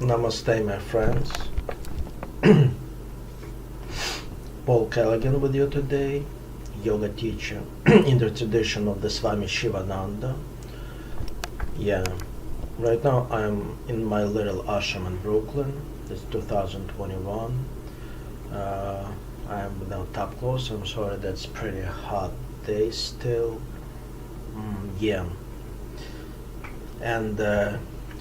Namaste, my friends. Pavel Kalagin with you today, yoga teacher in the tradition of the Swami Shivananda. Yeah, right now I'm in my little ashram in Brooklyn. It's 2021. I'm without top clothes. I'm sorry, that's pretty hot day still. Yeah, and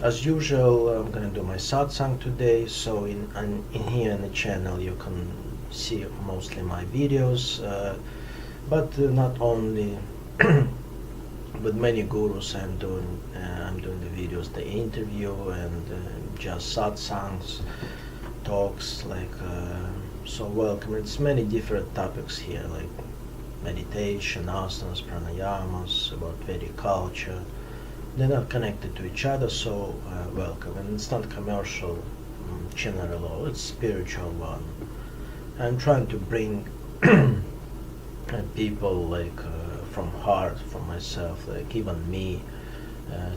as usual, I'm gonna do my satsang today. So in here in the channel, you can see mostly my videos, but not only. With many gurus, I'm doing the videos, the interview, and just satsangs, talks. So welcome. It's many different topics here, like meditation, asanas, pranayamas, about Vedic culture. They're not connected to each other, so welcome. And it's not commercial channel at all, it's spiritual one. I'm trying to bring people from heart, from myself, like even me,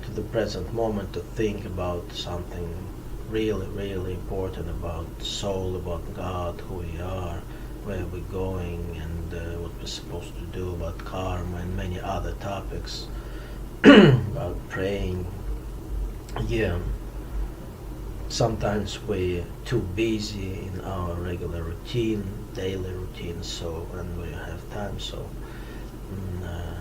to the present moment to think about something really, really important about soul, about God, who we are, where we're going, and what we're supposed to do, about karma, and many other topics. About praying. Yeah, sometimes we're too busy in our regular routine, daily routine, so when we have time, so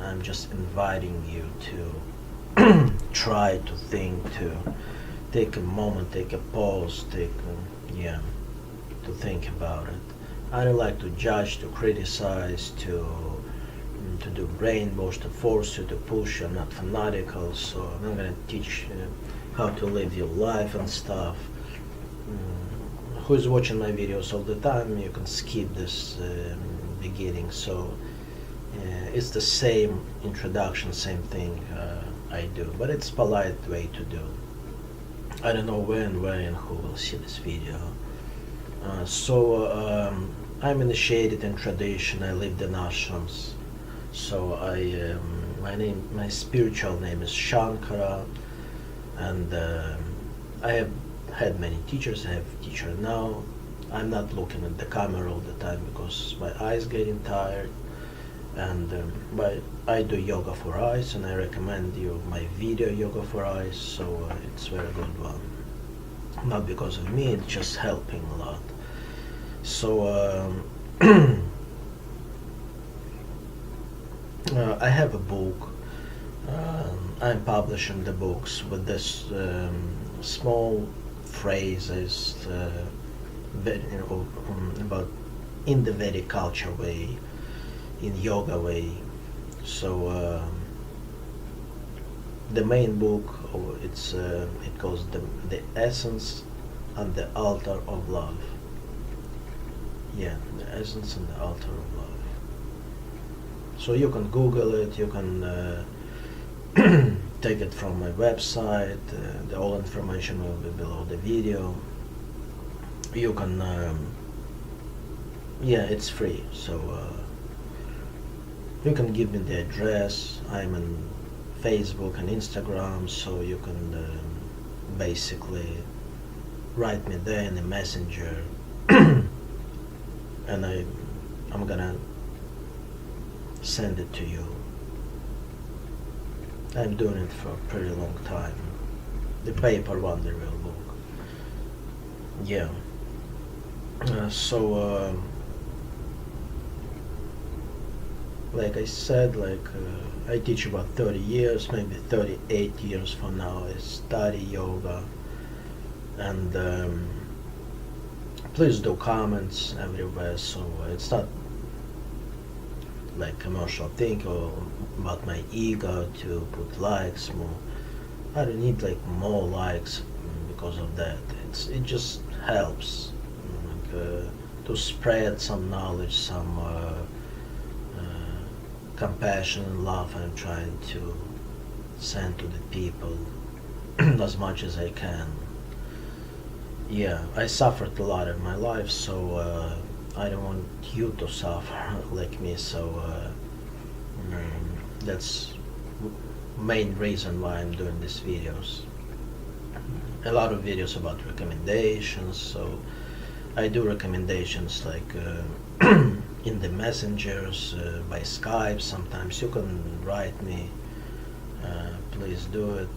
I'm just inviting you to try to think, to take a moment, take a pause, to think about it. I don't like to judge, to criticize, to do brainwash, to force you, to push you. I'm not fanatical, so I'm not going to teach you how to live your life and stuff. Who's watching my videos all the time, you can skip this beginning. So it's the same introduction, same thing I do, but it's polite way to do. I don't know when, where, and who will see this video. I'm initiated in tradition. I lived in ashrams. So my spiritual name is Sankara, and I have had many teachers. I have a teacher now. I'm not looking at the camera all the time because my eyes getting tired, and I do yoga for eyes, and I recommend you my video yoga for eyes. So it's a very good one. Not because of me, it's just helping a lot. So. I have a book. I'm publishing the books with this small phrases about in the Vedic culture way, in yoga way. So the main book, it goes the essence and the altar of love. Yeah, the essence and the altar of love. So you can Google it, you can take it from my website, the all information will be below the video. You can, it's free, so you can give me the address. I'm on Facebook and Instagram, so you can basically write me there in the messenger, and I'm gonna send it to you. I'm doing it for a pretty long time. The paper one, the real book. Yeah. Like I said, I teach about 30 years, maybe 38 years from now. I study yoga, and please do comments everywhere. So it's not like commercial thing or about my ego to put likes more. I don't need more likes because of that. It just helps to spread some knowledge, some compassion and love I'm trying to send to the people as much as I can. Yeah, I suffered a lot in my life, so I don't want you to suffer like me, so that's main reason why I'm doing these videos. a lot of videos about recommendations. So I do recommendations like in the messengers, by Skype. Sometimes you can write me, please do it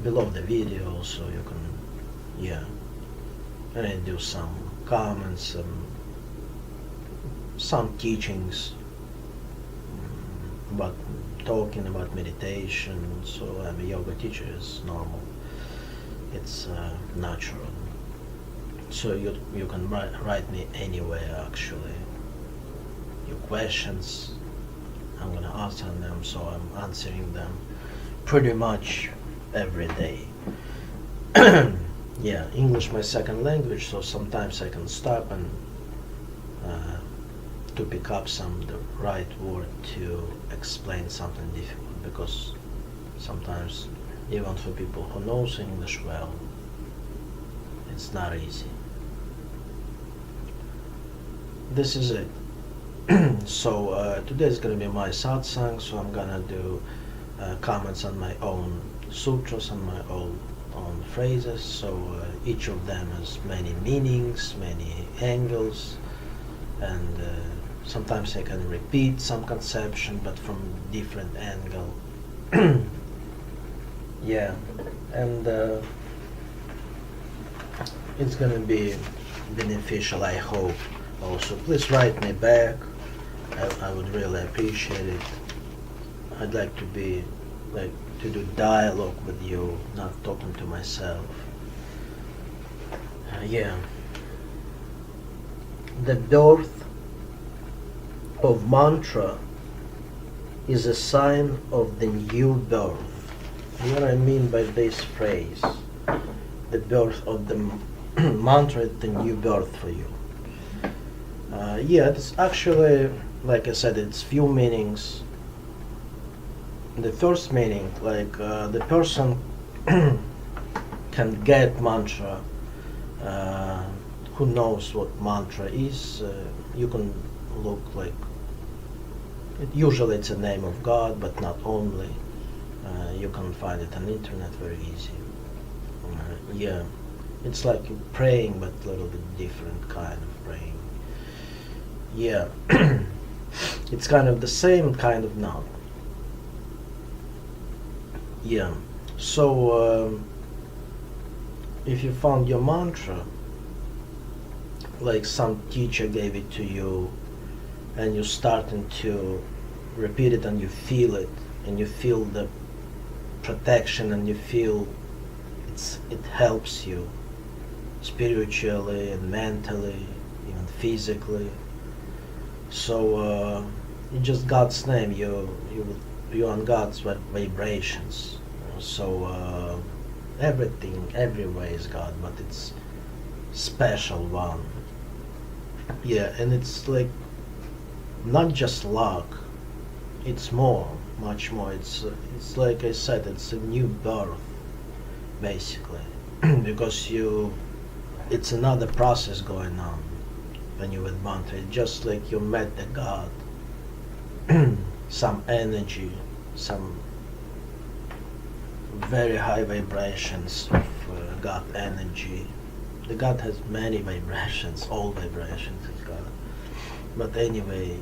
below the video, so you can, yeah. And I do some comments, some teachings about talking about meditation. So I'm a yoga teacher, it's normal, it's natural. So you can write me anywhere actually. Your questions, I'm gonna answer them, so I'm answering them pretty much every day. Yeah, English my second language, so sometimes I can stop and to pick up the right word to explain something difficult, because sometimes even for people who knows English well, it's not easy. This is it. So today is going to be my satsang, so I'm gonna do comments on my own sutras, on my own phrases. So each of them has many meanings, many angles, and sometimes I can repeat some conception, but from different angle. Yeah, and it's gonna be beneficial, I hope. Also, please write me back. I would really appreciate it. I'd like to do dialogue with you, not talking to myself. Yeah. The birth of mantra is a sign of the new birth. What I mean by this phrase, the birth of the mantra is the new birth for you. Yeah, it's actually, like I said, it's few meanings. The first meaning, like the person can get mantra, who knows what mantra is. You can look like, usually it's a name of God, but not only. You can find it on the internet very easy. Yeah, it's like praying, but a little bit different kind of praying. Yeah, it's kind of the same kind of now. Yeah, so if you found your mantra, like some teacher gave it to you, and you're starting to repeat it, and you feel it, and you feel the protection, and you feel it helps you spiritually and mentally, even physically. So it's just God's name. You're on God's vibrations. So everything, everywhere is God, but it's special one. Yeah, and it's like not just luck. It's more, much more. It's like I said, it's a new birth, basically, because it's another process going on when you're with mantra. It's just like you met the God, some energy, some very high vibrations of God energy. The God has many vibrations, all vibrations is God. But anyway,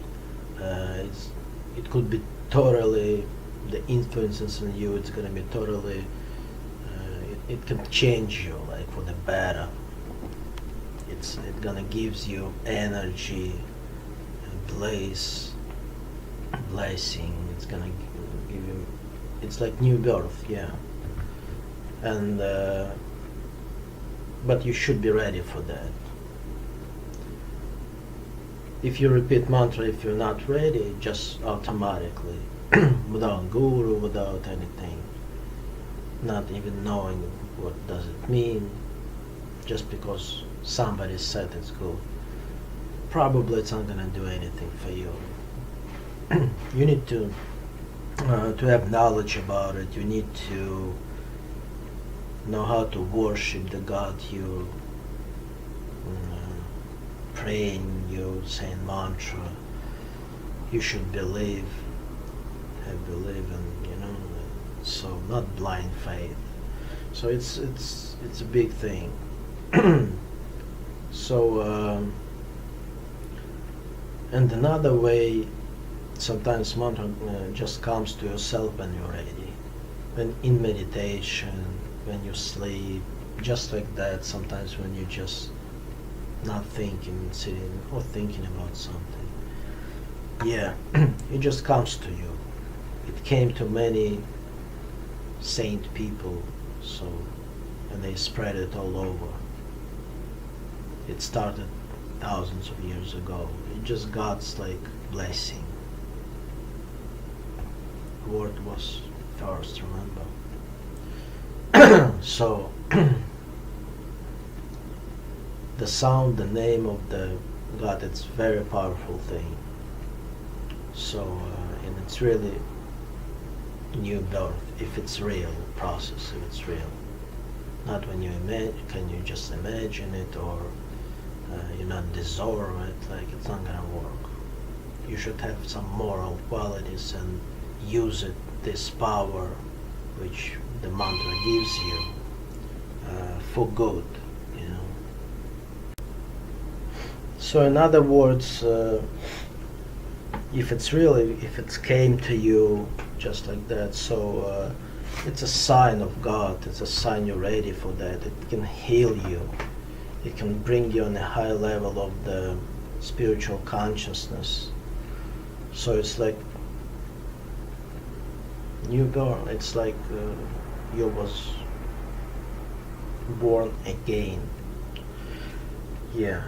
it could be totally, the influences on you, it's going to be totally, it can change you, like for the better. It's gonna gives you energy, bliss, blessing. It's gonna give you, it's like new birth, yeah. And but you should be ready for that. If you repeat mantra, if you're not ready, just automatically, without guru, without anything, not even knowing what does it mean, just because somebody said it's good, probably it's not gonna do anything for you. You need to have knowledge about it. You need to know how to worship the God you praying, you saying mantra. You should believe, have belief, and so not blind faith. So it's a big thing. So and another way, sometimes mantra just comes to yourself when you're ready, when in meditation, when you sleep, just like that. Sometimes when you're just not thinking, sitting or thinking about something. Yeah, it just comes to you. It came to many saint people, so, and they spread it all over. It started thousands of years ago. It just God's like blessing. Word was first, remember? So the sound, the name of the God, it's very powerful thing. So and it's really new birth, if it's real process, if it's real. Not when you can you just imagine it, or you not dissolve it, like it's not gonna work. You should have some moral qualities and use it, this power which the mantra gives you, for good, you know. So in other words, if it's really, if it came to you just like that, so it's a sign of God, it's a sign you're ready for that. It can heal you, it can bring you on a high level of the spiritual consciousness. So it's like newborn, it's like you was born again. Yeah.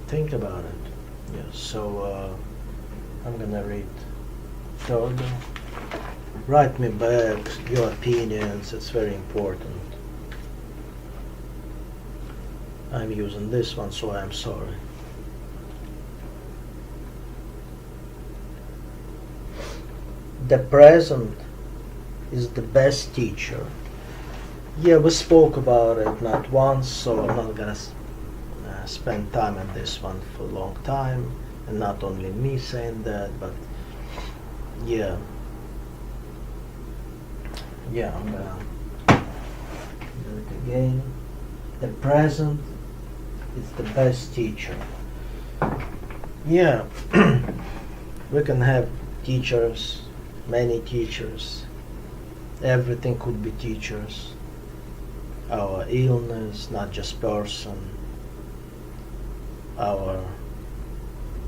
Think about it. Yeah, so I'm gonna read third. Write me back your opinions, it's very important. I'm using this one, so I'm sorry. The present is the best teacher. Yeah, we spoke about it not once, so I'm not gonna spend time on this one for a long time, and not only me saying that, but yeah, I'm gonna do it again. The present is the best teacher. Yeah, we can have teachers, many teachers. Everything could be teachers. Our illness, not just person. Our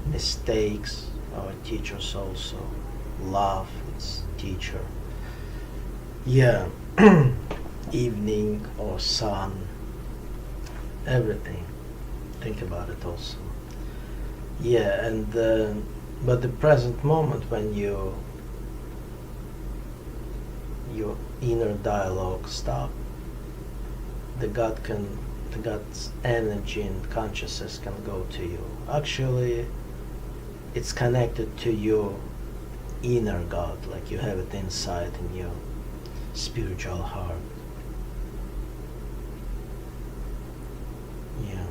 mistakes, our teachers also. Love, it's teacher. Yeah, evening or sun, everything. Think about it also. Yeah, and but the present moment, when your inner dialogue stop, the God's energy and consciousness can go to you. Actually, it's connected to your inner God, like you have it inside in your spiritual heart. Yeah.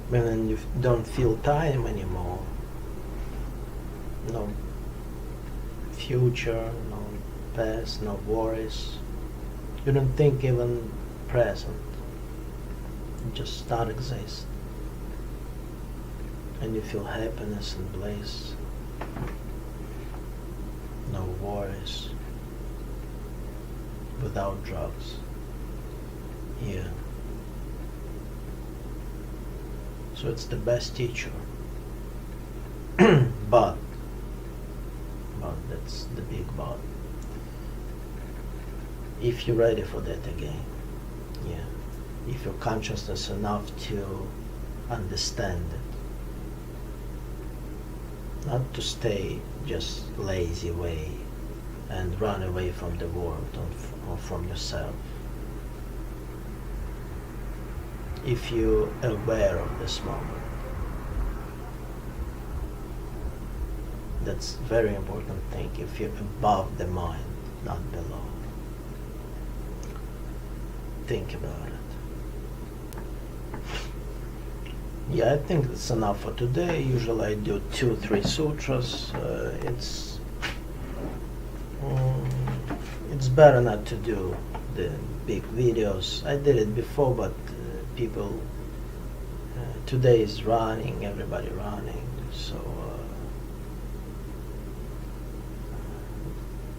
When you don't feel time anymore, no future, no past, no worries. You don't think even present. It just not exist. And you feel happiness and bliss. No worries. Without drugs. Yeah. So it's the best teacher. But that's the big but. If you're ready for that again, yeah. If your consciousness enough to understand it, not to stay just lazy way and run away from the world or from yourself. If you're aware of this moment, that's very important thing. If you're above the mind, not below. Think about it. Yeah, I think that's enough for today. Usually I do 2-3 sutras. Mm, it's better not to do the big videos. I did it before, but people today is running, everybody running, so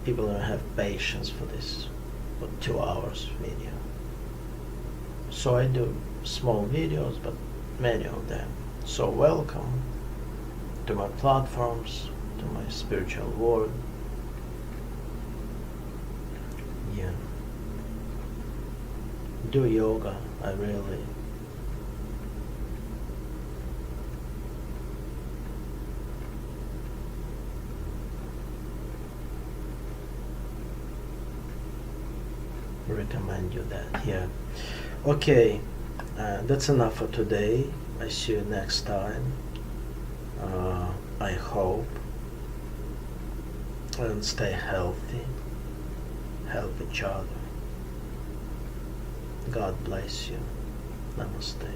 people don't have patience for this, for 2 hours video. So I do small videos, but many of them. So welcome to my platforms, to my spiritual world. Yeah. Do yoga, I really recommend you that. Yeah. Okay, that's enough for today. I see you next time. I hope, and stay healthy. Help each other. God bless you. Namaste.